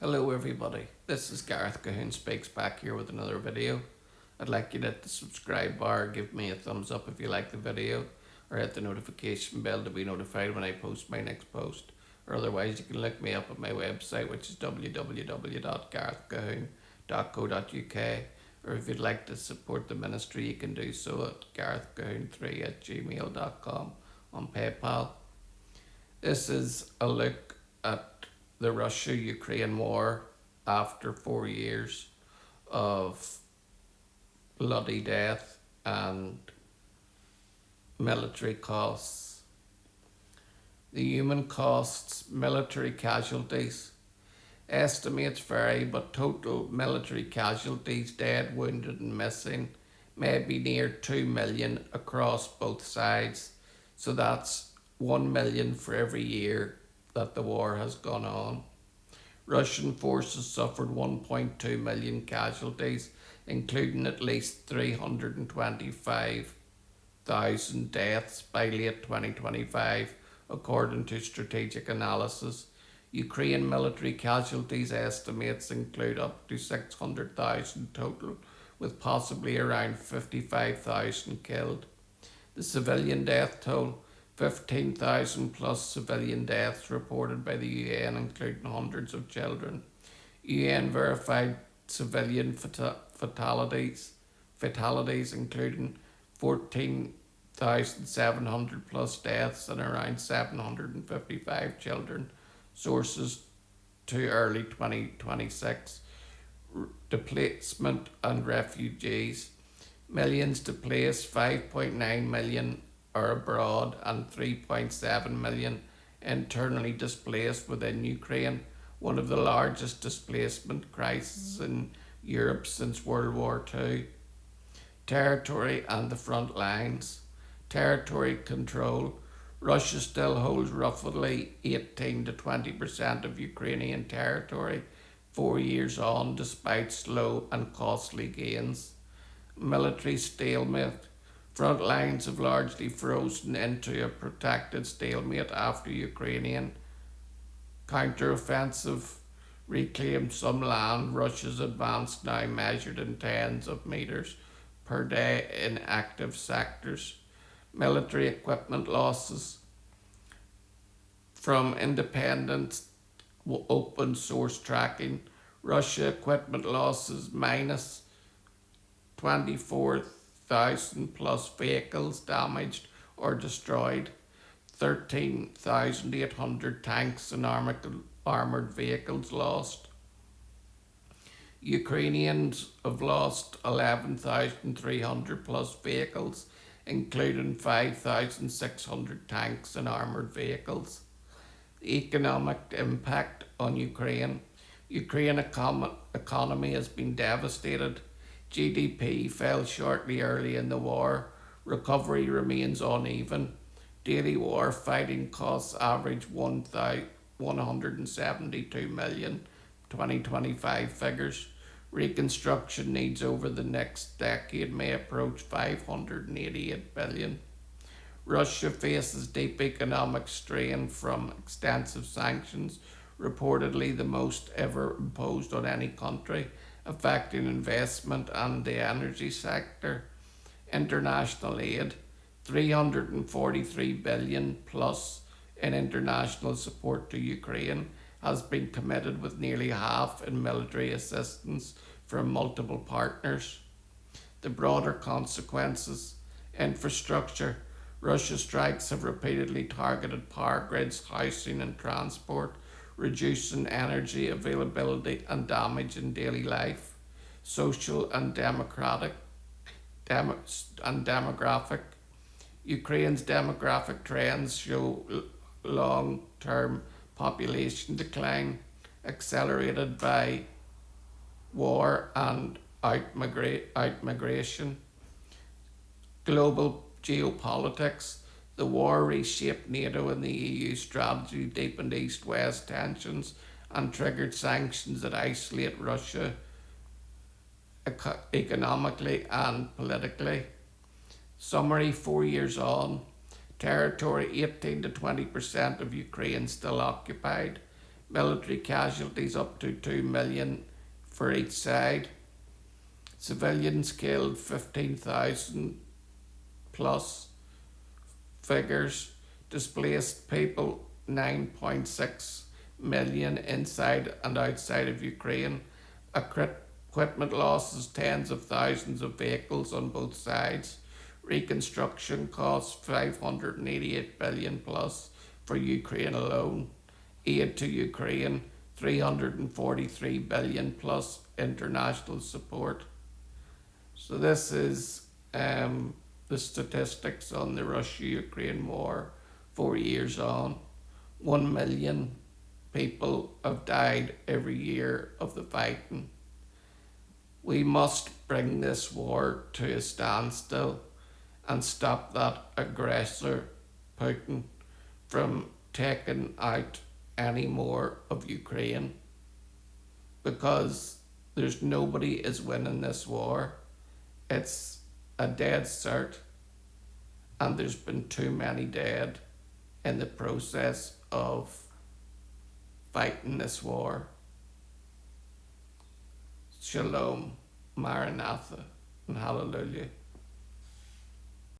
Hello everybody, this is Gareth Cahoon Speaks back here with another video. I'd like you to hit the subscribe bar, give me a thumbs up if you like the video, or hit the notification bell to be notified when I post my next post. Or otherwise you can look me up at my website, which is www.garethcahoon.co.uk. Or if you'd like to support the ministry, you can do so at garethcahoon3@gmail.com on PayPal. This is a look at the Russia-Ukraine war after 4 years of bloody death and military costs. The human costs, military casualties. Estimates vary, but total military casualties, dead, wounded, and missing, may be near 2 million across both sides. So that's 1 million for every year that the war has gone on. Russian forces suffered 1.2 million casualties, including at least 325,000 deaths by late 2025, according to Strategic Analysis. Ukraine military casualties estimates include up to 600,000 total, with possibly around 55,000 killed. The civilian death toll: 15,000 plus civilian deaths reported by the UN, including hundreds of children. UN verified civilian fatalities, including 14,700 plus deaths and around 755 children. Sources to early 2026. Displacement and refugees. Millions displaced, 5.9 million are abroad and 3.7 million internally displaced within Ukraine, one of the largest displacement crises in Europe since World War II. Territory and the front lines. Territory control. Russia still holds roughly 18 to 20% of Ukrainian territory 4 years on, despite slow and costly gains. Military stalemate. Front lines have largely frozen into a protracted stalemate after Ukrainian counteroffensive reclaimed some land. Russia's advance now measured in tens of meters per day in active sectors. Military equipment losses. From independent open source tracking, Russia equipment losses minus 24,000 plus vehicles damaged or destroyed, 13,800 tanks and armoured vehicles lost. Ukrainians have lost 11,300 plus vehicles, including 5,600 tanks and armoured vehicles. The economic impact on Ukraine. Ukraine economy has been devastated. GDP fell shortly early in the war. Recovery remains uneven. Daily war fighting costs average 172 million 2025 figures. Reconstruction needs over the next decade may approach 588 billion. Russia faces deep economic strain from extensive sanctions, reportedly the most ever imposed on any country, affecting investment and the energy sector. International aid: 343 billion plus in international support to Ukraine has been committed, with nearly half in military assistance from multiple partners. The broader consequences: infrastructure. Russia's strikes have repeatedly targeted power grids, housing, and transport, reducing energy availability and damage in daily life. Social and demographic. Ukraine's demographic trends show long-term population decline, accelerated by war and outmigration. Global geopolitics. The war reshaped NATO and the EU strategy, deepened East West tensions, and triggered sanctions that isolate Russia economically and politically. Summary: 4 years on, territory 18 to 20% of Ukraine still occupied, military casualties up to 2 million for each side. Civilians killed 15,000 plus figures. Displaced people 9.6 million inside and outside of Ukraine. Equipment losses, tens of thousands of vehicles on both sides. Reconstruction costs 588 billion plus for Ukraine alone. Aid to Ukraine 343 billion plus international support. So this is the statistics on the Russia-Ukraine war 4 years on. 1 million people have died every year of the fighting. We must bring this war to a standstill and stop that aggressor, Putin, from taking out any more of Ukraine, because there's nobody is winning this war. It's a dead cert, and there's been too many dead in the process of fighting this war. Shalom, Maranatha, and Hallelujah.